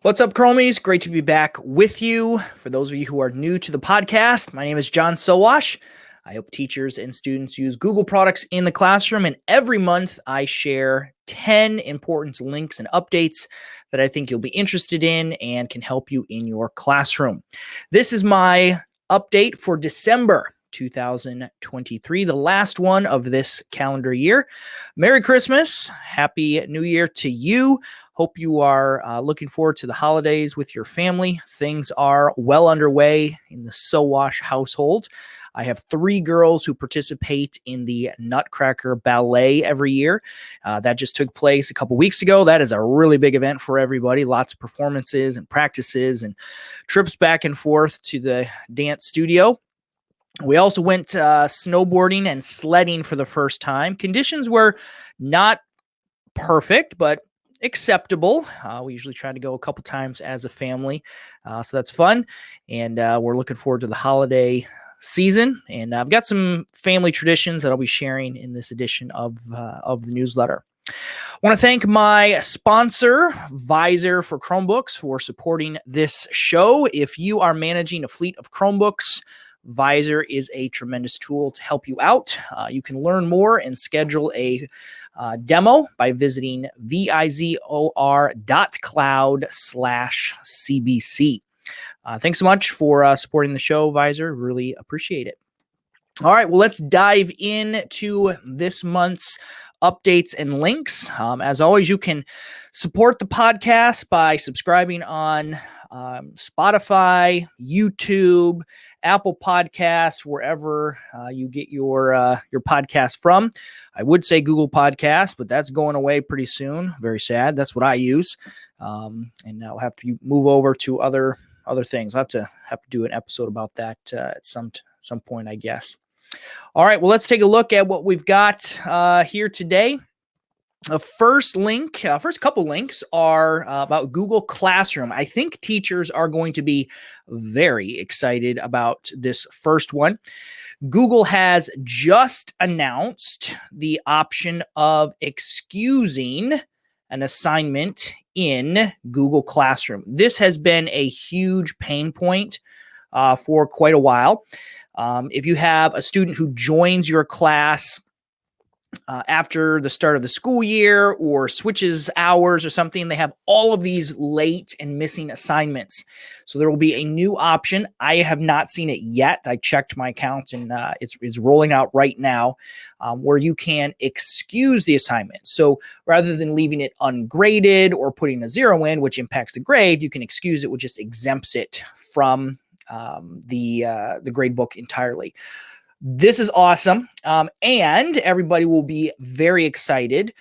What's up, Chromies? Great to be back with you. For those of you who are new to the podcast, my name is John Sowash. I help teachers and students use Google products in the classroom, and every month I share 10 important links and updates that I think you'll be interested in and can help you in your classroom. This is my update for December 2023, the last one of this calendar year. Merry Christmas. Happy New Year to you. Hope you are looking forward to the holidays with your family. Things are well underway in the Sowash household. I have 3 girls who participate in the Nutcracker Ballet every year. That just took place a couple weeks ago. That is a really big event for everybody. Lots of performances and practices and trips back and forth to the dance studio. We also went snowboarding and sledding for the first time. Conditions were not perfect, but acceptable. We usually try to go a couple times as a family, so that's fun. And we're looking forward to the holiday season. And I've got some family traditions that I'll be sharing in this edition of the newsletter. I want to thank my sponsor, Visor for Chromebooks, for supporting this show. If you are managing a fleet of Chromebooks, Visor is a tremendous tool to help you out. You can learn more and schedule a demo by visiting vizor.cloud/CBC. Thanks so much for supporting the show, Visor. Really appreciate it. All right, well, let's dive into this month's updates and links. As always, you can support the podcast by subscribing on Spotify, YouTube, Apple Podcasts, wherever you get your podcast from. I would say Google Podcasts, but that's going away pretty soon. Very sad. That's what I use, and I'll have to move over to other things. I'll have to do an episode about that at some point, I guess. All right, well, let's take a look at what we've got here today. The first couple links are about Google Classroom. I think teachers are going to be very excited about this first one. Google has just announced the option of excusing an assignment in Google Classroom. This has been a huge pain point for quite a while. If you have a student who joins your class after the start of the school year or switches hours or something, they have all of these late and missing assignments. So there will be a new option. I have not seen it yet. I checked my account and it's rolling out right now where you can excuse the assignment. So rather than leaving it ungraded or putting a 0 in, which impacts the grade, you can excuse it, which just exempts it from the grade book entirely. This is awesome, and everybody will be very excited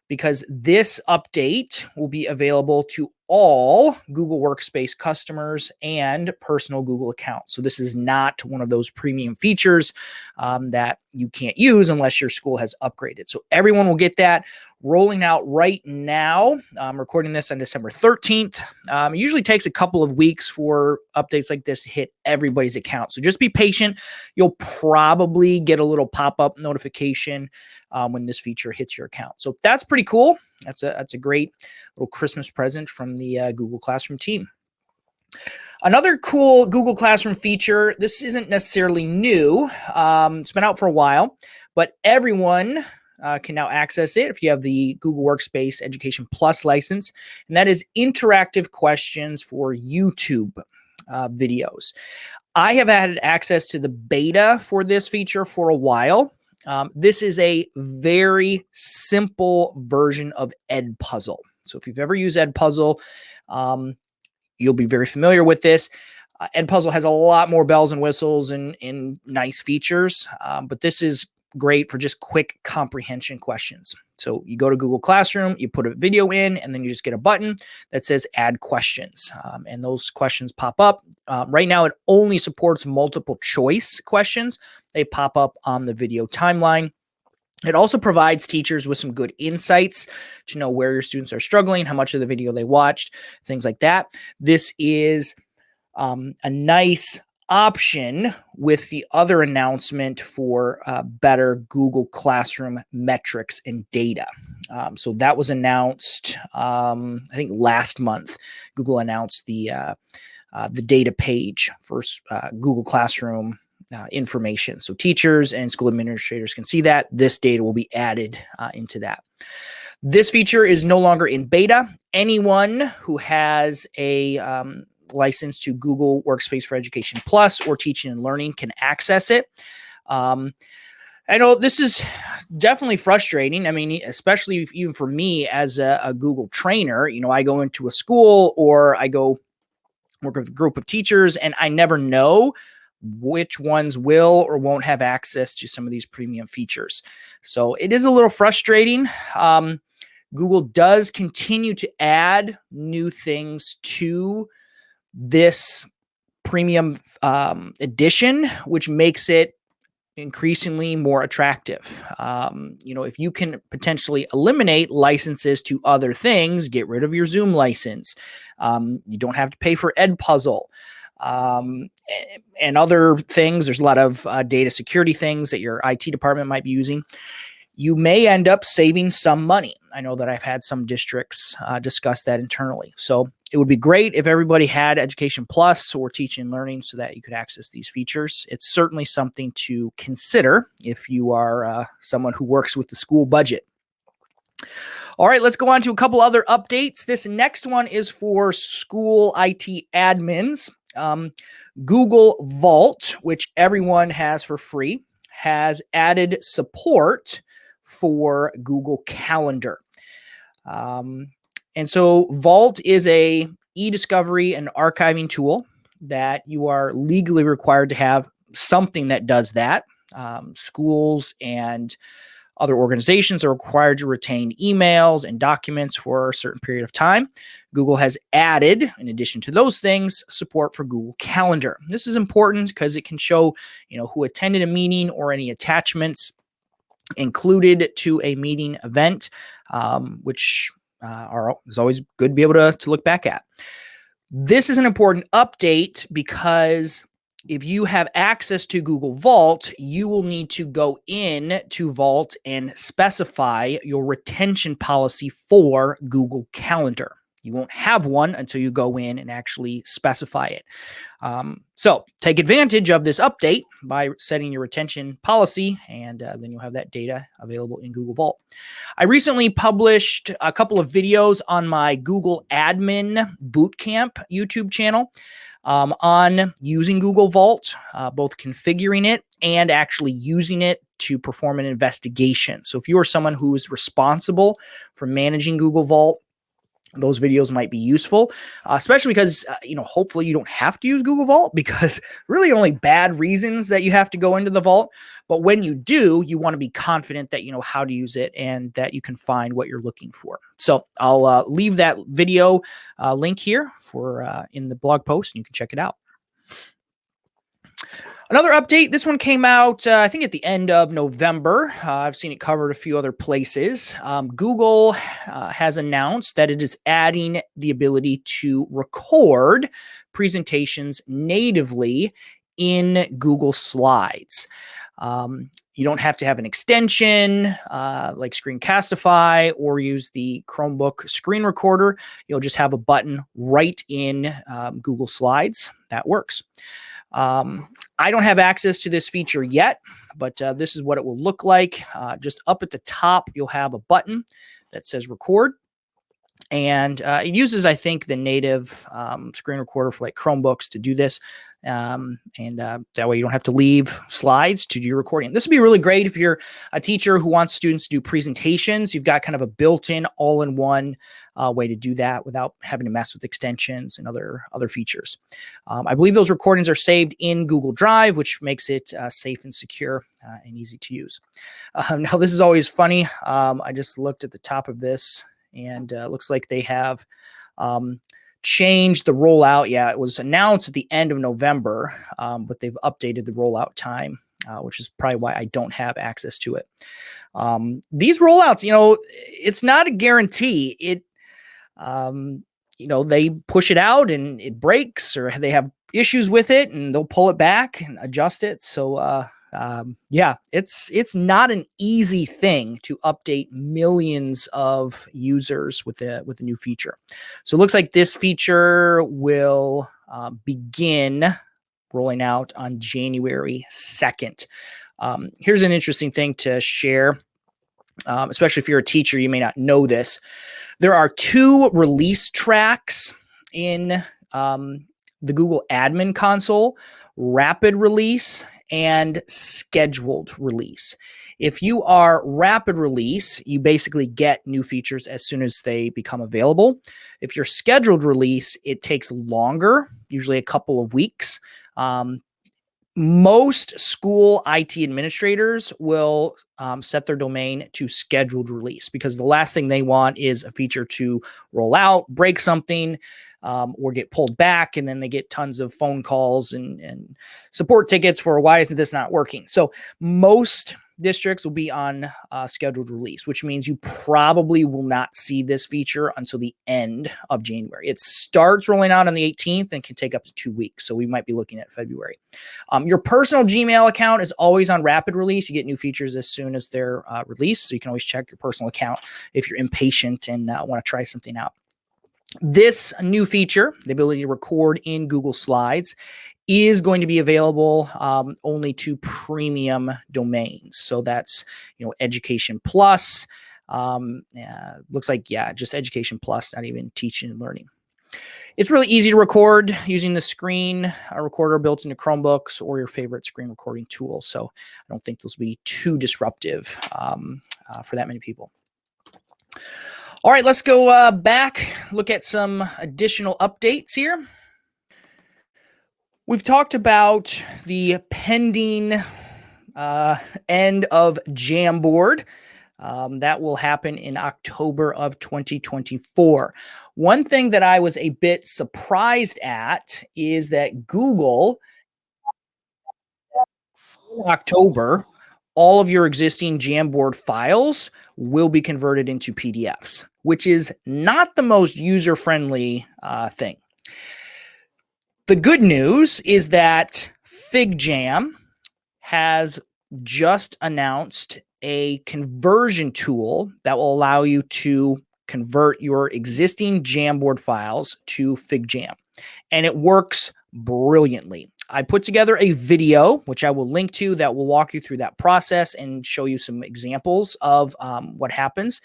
because this update will be available to all Google Workspace customers and personal Google accounts. So this is not one of those premium features that you can't use unless your school has upgraded. So everyone will get that rolling out right now. I'm recording this on December 13th. It usually takes a couple of weeks for updates like this to hit everybody's account. So just be patient. You'll probably get a little pop-up notification when this feature hits your account. So that's pretty cool. That's a great little Christmas present from the Google Classroom team. Another cool Google Classroom feature, this isn't necessarily new. It's been out for a while, but everyone can now access it if you have the Google Workspace Education Plus license, and that is interactive questions for YouTube videos. I have had access to the beta for this feature for a while. This is a very simple version of Edpuzzle. So if you've ever used Edpuzzle, you'll be very familiar with this. Edpuzzle has a lot more bells and whistles and nice features, but this is great for just quick comprehension questions. So you go to Google Classroom, you put a video in, and then you just get a button that says add questions. And those questions pop up. Right now, it only supports multiple choice questions. They pop up on the video timeline. It also provides teachers with some good insights to know where your students are struggling, how much of the video they watched, things like that. This is a nice option with the other announcement for better Google Classroom metrics and data. So that was announced, I think last month. Google announced the data page for Google Classroom information. So teachers and school administrators can see that. This data will be added into that. This feature is no longer in beta. Anyone who has a license to Google Workspace for Education Plus or Teaching and Learning can access it. I know this is definitely frustrating. I mean, especially even for me as a Google trainer, I go into a school or I go work with a group of teachers and I never know which ones will or won't have access to some of these premium features. So it is a little frustrating. Google does continue to add new things to this premium edition, which makes it increasingly more attractive. If you can potentially eliminate licenses to other things, get rid of your Zoom license. You don't have to pay for Edpuzzle. And other things. There's a lot of data security things that your IT department might be using. You may end up saving some money. I know that I've had some districts discuss that internally. So it would be great if everybody had Education Plus or Teaching and Learning so that you could access these features. It's certainly something to consider if you are someone who works with the school budget. All right, let's go on to a couple other updates. This next one is for school IT admins. Google Vault, which everyone has for free, has added support for Google Calendar. And so Vault is a e-discovery and archiving tool that you are legally required to have something that does that. Schools and other organizations are required to retain emails and documents for a certain period of time. Google has added, in addition to those things, support for Google Calendar. This is important because it can show, who attended a meeting or any attachments included to a meeting event, which is always good to be able to look back at. This is an important update because if you have access to Google Vault, you will need to go in to Vault and specify your retention policy for Google Calendar. You won't have one until you go in and actually specify it. So take advantage of this update by setting your retention policy, and then you'll have that data available in Google Vault. I recently published a couple of videos on my Google Admin Bootcamp YouTube channel on using Google Vault, both configuring it and actually using it to perform an investigation. So if you are someone who is responsible for managing Google Vault, those videos might be useful, especially because, hopefully you don't have to use Google Vault, because really only bad reasons that you have to go into the Vault. But when you do, you want to be confident that you know how to use it and that you can find what you're looking for. So I'll leave that video link here for in the blog post, and you can check it out. Another update, this one came out, I think, at the end of November. I've seen it covered a few other places. Google has announced that it is adding the ability to record presentations natively in Google Slides. You don't have to have an extension like Screencastify or use the Chromebook screen recorder. You'll just have a button right in Google Slides. That works. I don't have access to this feature yet, but this is what it will look like. Just up at the top, you'll have a button that says record. And it uses, I think, the native screen recorder for like Chromebooks to do this. That way you don't have to leave slides to do your recording. This would be really great if you're a teacher who wants students to do presentations. You've got kind of a built-in all-in-one way to do that without having to mess with extensions and other features. I believe those recordings are saved in Google Drive, which makes it safe and secure and easy to use. Now, this is always funny. I just looked at the top of this, and it looks like they have changed the rollout. Yeah, it was announced at the end of November, but they've updated the rollout time, which is probably why I don't have access to it. These rollouts, it's not a guarantee. They push it out and it breaks, or they have issues with it and they'll pull it back and adjust it. So yeah, it's not an easy thing to update millions of users with a new feature. So it looks like this feature will begin rolling out on January 2nd. Here's an interesting thing to share, especially if you're a teacher, you may not know this. There are 2 release tracks in the Google Admin Console: rapid release and scheduled release. If you are rapid release, you basically get new features as soon as they become available. If you're scheduled release, it takes longer, usually a couple of weeks. Most school IT administrators will set their domain to scheduled release, because the last thing they want is a feature to roll out, break something, or get pulled back, and then they get tons of phone calls and support tickets for why isn't this not working. So most districts will be on scheduled release, which means you probably will not see this feature until the end of January. It starts rolling out on the 18th and can take up to 2 weeks. So we might be looking at February. Your personal Gmail account is always on rapid release. You get new features as soon as they're released. So you can always check your personal account if you're impatient and want to try something out. This new feature, the ability to record in Google Slides, is going to be available only to premium domains. So that's, Education Plus. Looks like, just Education Plus, not even Teaching and Learning. It's really easy to record using the screen recorder built into Chromebooks or your favorite screen recording tool. So I don't think this will be too disruptive for that many people. All right, let's go back, look at some additional updates here. We've talked about the pending end of Jamboard. That will happen in October of 2024. One thing that I was a bit surprised at is that Google, in October, all of your existing Jamboard files will be converted into PDFs, which is not the most user-friendly thing. The good news is that Figjam has just announced a conversion tool that will allow you to convert your existing Jamboard files to Figjam, and it works brilliantly. I put together a video, which I will link to, that will walk you through that process and show you some examples of what happens.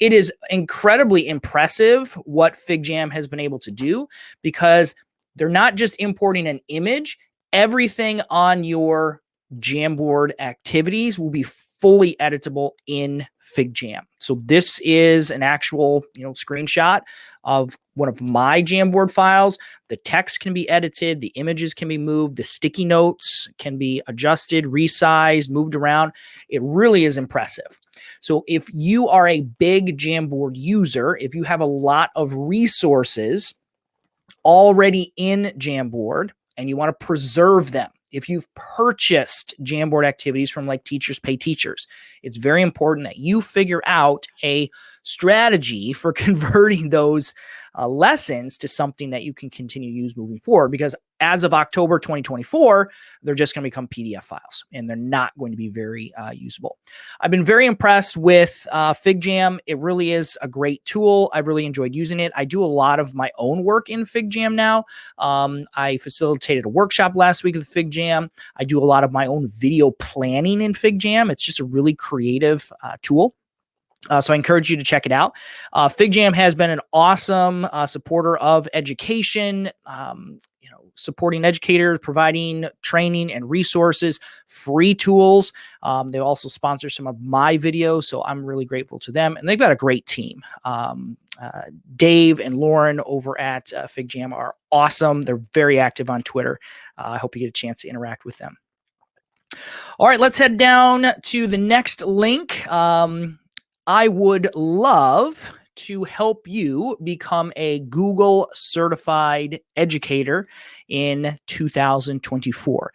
It is incredibly impressive what Figjam has been able to do, because they're not just importing an image. Everything on your Jamboard activities will be fully editable in Figjam. So this is an actual, screenshot of one of my Jamboard files. The text can be edited, the images can be moved, the sticky notes can be adjusted, resized, moved around. It really is impressive. So if you are a big Jamboard user, if you have a lot of resources already in Jamboard and you want to preserve them, if you've purchased Jamboard activities from like Teachers Pay Teachers, it's very important that you figure out a strategy for converting those lessons to something that you can continue to use moving forward, because as of October 2024, they're just going to become PDF files and they're not going to be very usable. I've been very impressed with Figjam. It really is a great tool. I've really enjoyed using it. I do a lot of my own work in Figjam now. I facilitated a workshop last week with Figjam. I do a lot of my own video planning in Figjam. It's just a really creative tool. So I encourage you to check it out. Figjam has been an awesome supporter of education, supporting educators, providing training and resources, free tools. They also sponsor some of my videos, so I'm really grateful to them. And they've got a great team. Dave and Lauren over at Figjam are awesome. They're very active on Twitter. I hope you get a chance to interact with them. All right, let's head down to the next link. I would love to help you become a Google certified educator in 2024.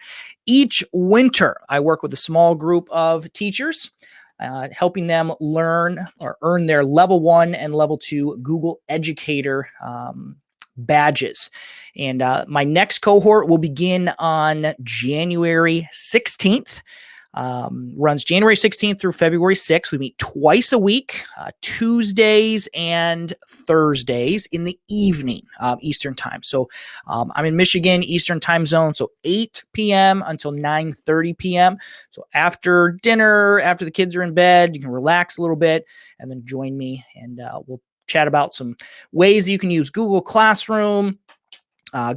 Each winter, I work with a small group of teachers, helping them learn or earn their level 1 and level 2 Google educator badges. And my next cohort will begin on January 16th. Runs January 16th through February 6th. We meet twice a week, Tuesdays and Thursdays in the evening, Eastern time. So I'm in Michigan, Eastern time zone, so 8 p.m. until 9:30 p.m. So after dinner, after the kids are in bed, you can relax a little bit and then join me, and we'll chat about some ways that you can use Google Classroom,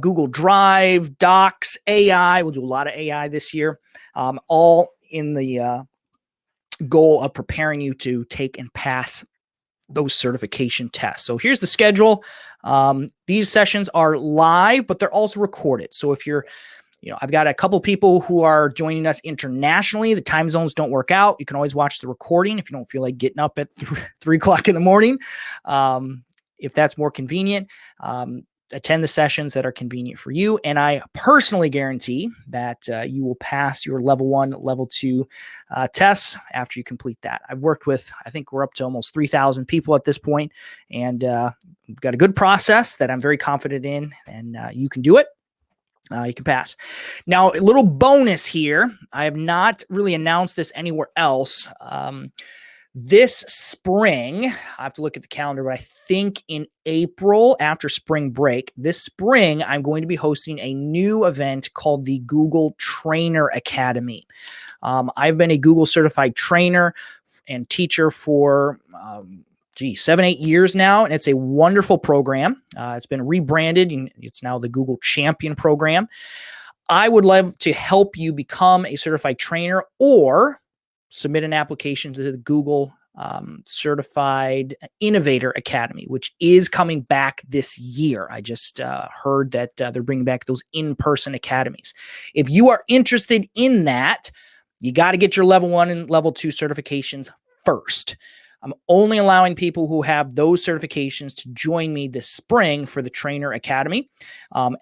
Google Drive, Docs, AI. We'll do a lot of AI this year, all in the goal of preparing you to take and pass those certification tests. So here's the schedule. These sessions are live, but they're also recorded. So if you're, I've got a couple people who are joining us internationally. The time zones don't work out. You can always watch the recording if you don't feel like getting up at 3 o'clock in the morning. If that's more convenient, attend the sessions that are convenient for you. And I personally guarantee that you will pass your level 1, level 2 tests after you complete that. I've worked with, I think we're up to almost 3,000 people at this point, and we've got a good process that I'm very confident in, and you can do it. You can pass. Now, a little bonus here. I have not really announced this anywhere else. This spring, I have to look at the calendar, but I think in April after spring break, this spring, I'm going to be hosting a new event called the Google Trainer Academy. I've been a Google certified trainer and teacher for 7-8 years now, and it's a wonderful program. It's been rebranded, and it's now the Google Champion Program. I would love to help you become a certified trainer or submit an application to the Google Certified Innovator Academy, which is coming back this year. I just heard that they're bringing back those in-person academies. If you are interested in that, you got to get your level 1 and level 2 certifications first. I'm only allowing people who have those certifications to join me this spring for the Trainer Academy.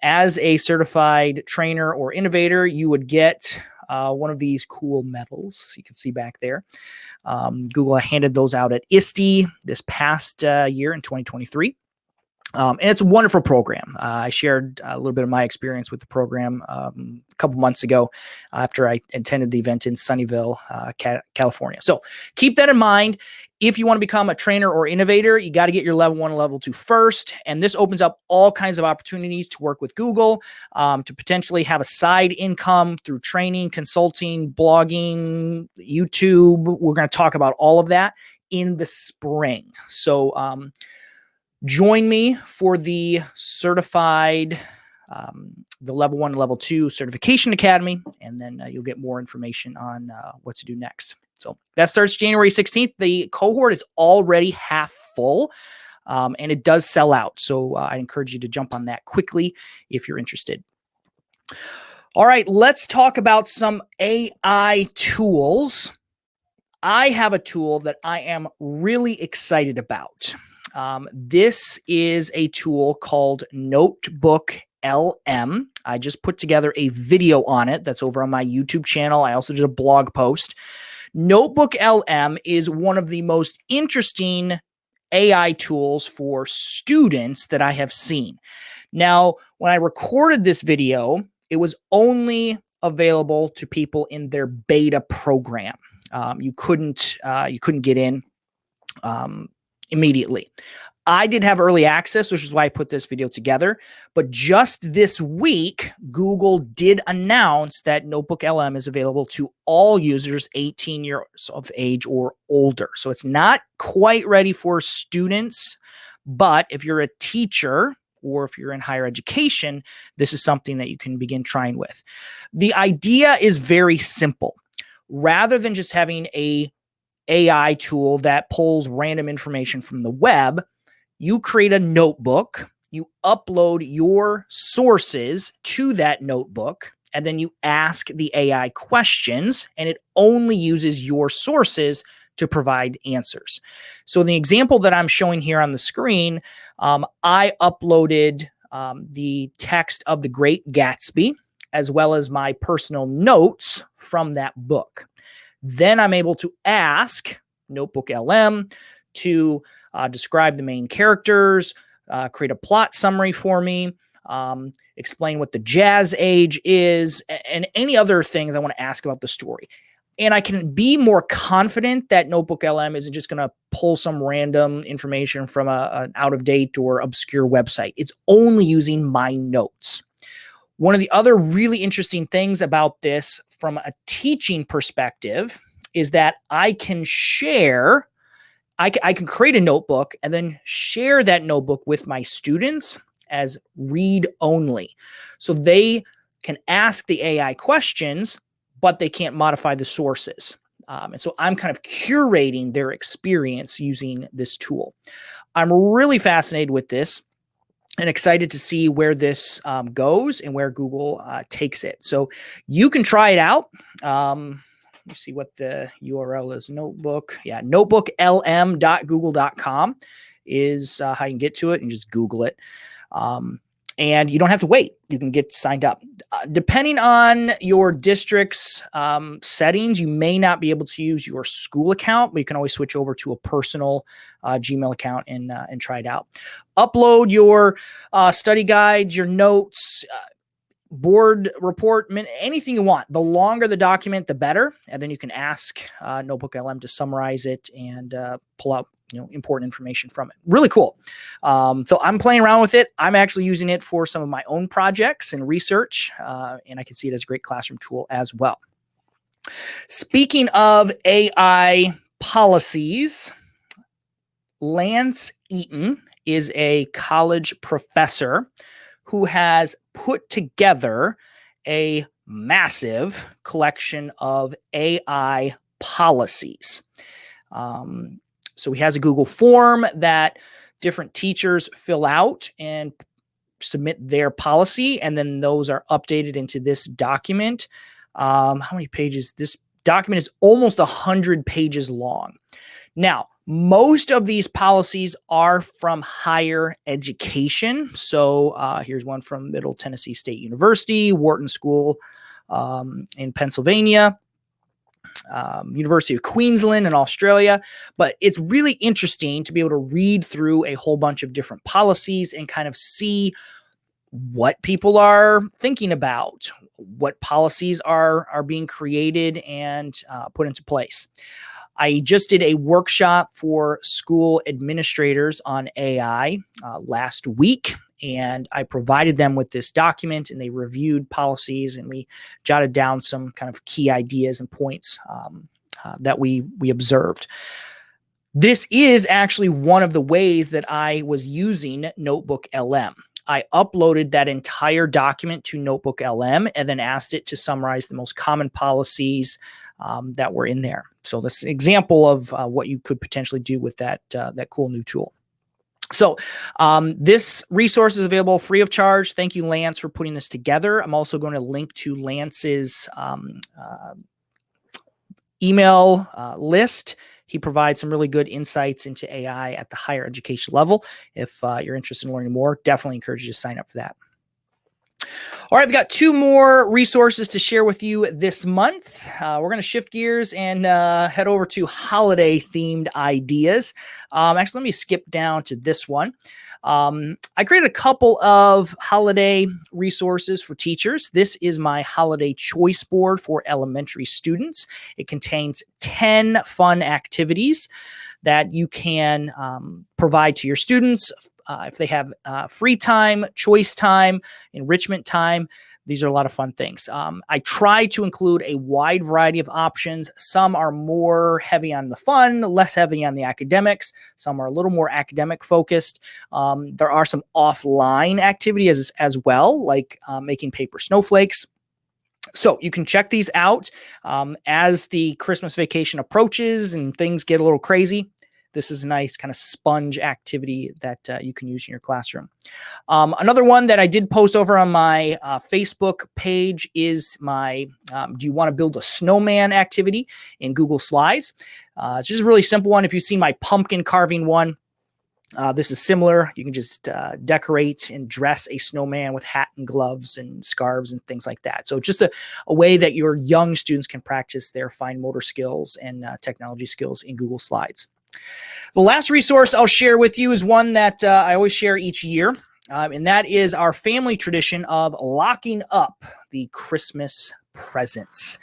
As a certified trainer or innovator, you would get one of these cool medals you can see back there. Google handed those out at ISTE this past year in 2023. And it's a wonderful program. I shared a little bit of my experience with the program a couple months ago after I attended the event in Sunnyvale, California. So keep that in mind. If you want to become a trainer or innovator, you got to get your level 1 and level 2 first. And this opens up all kinds of opportunities to work with Google, to potentially have a side income through training, consulting, blogging, YouTube. We're going to talk about all of that in the spring. So, join me for the certified, the level 1 and level 2 certification academy, and then you'll get more information on what to do next. So that starts January 16th. The cohort is already half full, and it does sell out. So I encourage you to jump on that quickly if you're interested. All right, let's talk about some AI tools. I have a tool that I am really excited about. This is a tool called NotebookLM. I just put together a video on it that's over on my YouTube channel. I also did a blog post. NotebookLM is one of the most interesting AI tools for students that I have seen. Now, when I recorded this video, it was only available to people in their beta program. You couldn't get in immediately. I did have early access, which is why I put this video together. But just this week, Google did announce that NotebookLM is available to all users 18 years of age or older. So it's not quite ready for students, but if you're a teacher or if you're in higher education, this is something that you can begin trying with. The idea is very simple. Rather than just having a AI tool that pulls random information from the web, you create a notebook, you upload your sources to that notebook, and then you ask the AI questions, and it only uses your sources to provide answers. So in the example that I'm showing here on the screen, I uploaded the text of The Great Gatsby, as well as my personal notes from that book. Then I'm able to ask NotebookLM to describe the main characters, create a plot summary for me, explain what the jazz age is, and any other things I want to ask about the story. And I can be more confident that NotebookLM isn't just going to pull some random information from an out-of-date or obscure website. It's only using my notes. One of the other really interesting things about this from a teaching perspective is that I can share, I can create a notebook and then share that notebook with my students as read only. So they can ask the AI questions, but they can't modify the sources. And so I'm kind of curating their experience using this tool. I'm really fascinated with this and excited to see where this goes and where Google takes it. So you can try it out. Let me see what the URL is. NotebookLM.google.com is how you can get to it, and just Google it. And you don't have to wait. You can get signed up. Depending on your district's settings, you may not be able to use your school account, but you can always switch over to a personal Gmail account and try it out. Upload your study guides, your notes, board report, anything you want. The longer the document, the better. And then you can ask NotebookLM to summarize it and pull out important information from it. Really cool. So I'm playing around with it. I'm actually using it for some of my own projects and research, and I can see it as a great classroom tool as well. Speaking of AI policies, Lance Eaton is a college professor who has put together a massive collection of AI policies. So he has a Google form that different teachers fill out and submit their policy, and then those are updated into this document. How many pages? This document is almost 100 pages long. Now, most of these policies are from higher education. So here's one from Middle Tennessee State University, Wharton School in Pennsylvania, University of Queensland in Australia. But it's really interesting to be able to read through a whole bunch of different policies and kind of see what people are thinking about, what policies are being created and put into place. I just did a workshop for school administrators on AI last week, and I provided them with this document, and they reviewed policies, and we jotted down some kind of key ideas and points that we observed. This is actually one of the ways that I was using NotebookLM. I uploaded that entire document to NotebookLM and then asked it to summarize the most common policies that were in there. So this is an example of what you could potentially do with that cool new tool. So this resource is available free of charge. Thank you, Lance, for putting this together. I'm also going to link to Lance's email list. He provides some really good insights into AI at the higher education level. If you're interested in learning more, definitely encourage you to sign up for that. All right, we've got two more resources to share with you this month. We're going to shift gears and head over to holiday-themed ideas. Actually, let me skip down to this one. I created a couple of holiday resources for teachers. This is my holiday choice board for elementary students. It contains 10 fun activities that you can provide to your students if they have free time, choice time, enrichment time. These are a lot of fun things. I try to include a wide variety of options. Some are more heavy on the fun, less heavy on the academics. Some are a little more academic focused. There are some offline activities as well, like making paper snowflakes. So you can check these out as the Christmas vacation approaches and things get a little crazy. This is a nice kind of sponge activity that you can use in your classroom. Another one that I did post over on my Facebook page is my Do You Want to Build a Snowman activity in Google Slides. It's just a really simple one. If you've seen my pumpkin carving one, this is similar. You can just decorate and dress a snowman with hat and gloves and scarves and things like that. So just a way that your young students can practice their fine motor skills and technology skills in Google Slides. The last resource I'll share with you is one that I always share each year, and that is our family tradition of locking up the Christmas presents.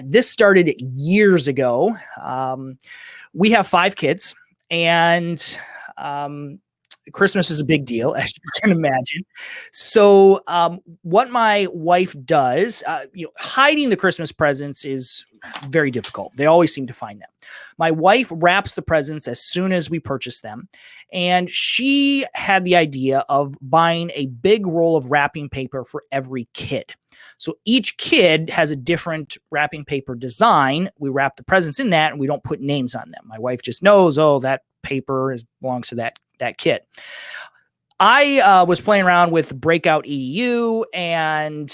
This started years ago. We have 5 kids, and Christmas is a big deal, as you can imagine. So, what my wife does, hiding the Christmas presents is very difficult. They always seem to find them. My wife wraps the presents as soon as we purchase them, and she had the idea of buying a big roll of wrapping paper for every kid. So each kid has a different wrapping paper design. We wrap the presents in that, and we don't put names on them. My wife just knows, oh, that paper belongs to that kid. I was playing around with Breakout EU and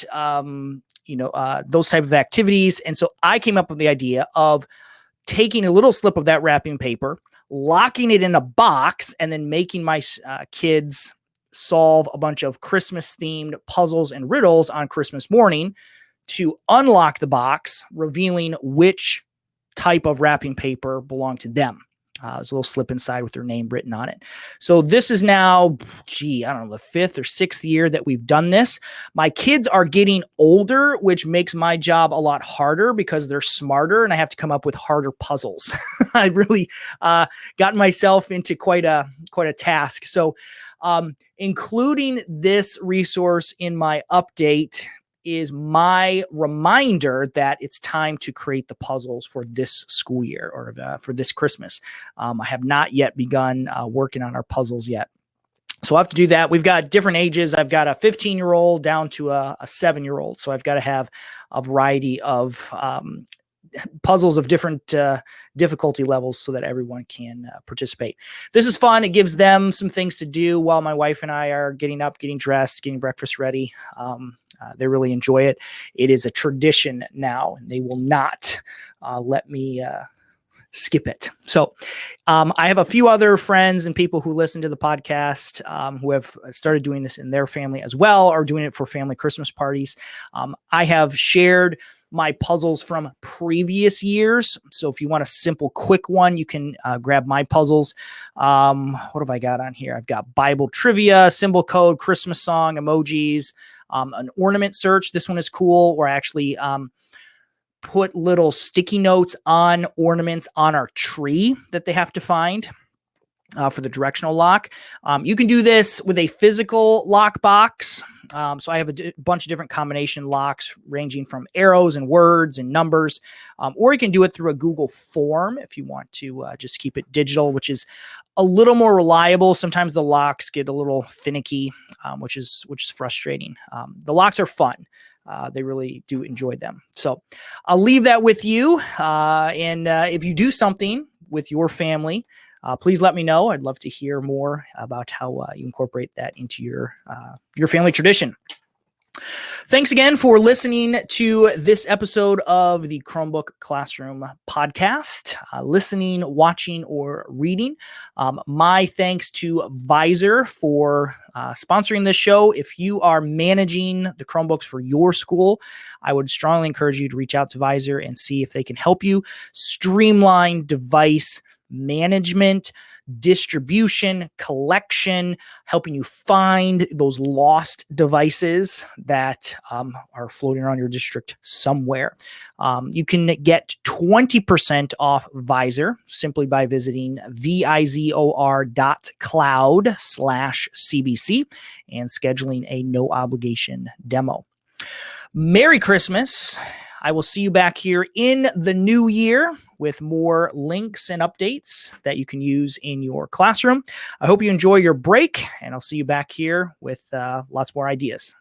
those type of activities, and so I came up with the idea of taking a little slip of that wrapping paper, locking it in a box, and then making my kids solve a bunch of Christmas-themed puzzles and riddles on Christmas morning to unlock the box, revealing which type of wrapping paper belonged to them. There's a little slip inside with their name written on it. So this is now, I don't know, the 5th or 6th year that we've done this. My kids are getting older, which makes my job a lot harder because they're smarter and I have to come up with harder puzzles. I've really gotten myself into quite a task. So including this resource in my update is my reminder that it's time to create the puzzles for this school year or for this Christmas. I have not yet begun working on our puzzles yet. So I have to do that. We've got different ages. I've got a 15-year-old down to a 7-year-old. So I've got to have a variety of puzzles of different difficulty levels so that everyone can participate. This is fun. It gives them some things to do while my wife and I are getting up, getting dressed, getting breakfast ready. They really enjoy it. It is a tradition now, and they will not let me skip it. So I have a few other friends and people who listen to the podcast who have started doing this in their family as well, or doing it for family Christmas parties. I have shared my puzzles from previous years. So if you want a simple, quick one, you can grab my puzzles. What have I got on here? I've got Bible trivia, symbol code, Christmas song, emojis, an ornament search. This one is cool, where I actually put little sticky notes on ornaments on our tree that they have to find for the directional lock. You can do this with a physical lock box. So I have a bunch of different combination locks ranging from arrows and words and numbers, or you can do it through a Google form if you want to just keep it digital, which is a little more reliable. Sometimes the locks get a little finicky, which is frustrating. The locks are fun. They really do enjoy them. So I'll leave that with you. And if you do something with your family, please let me know. I'd love to hear more about how you incorporate that into your family tradition. Thanks again for listening to this episode of the Chromebook Classroom podcast. Listening, watching, or reading. My thanks to Visor for sponsoring this show. If you are managing the Chromebooks for your school, I would strongly encourage you to reach out to Visor and see if they can help you streamline device management, distribution, collection, helping you find those lost devices that are floating around your district somewhere. You can get 20% off Visor simply by visiting vizor.cloud/CBC and scheduling a no obligation demo. Merry Christmas. I will see you back here in the new year with more links and updates that you can use in your classroom. I hope you enjoy your break, and I'll see you back here with lots more ideas.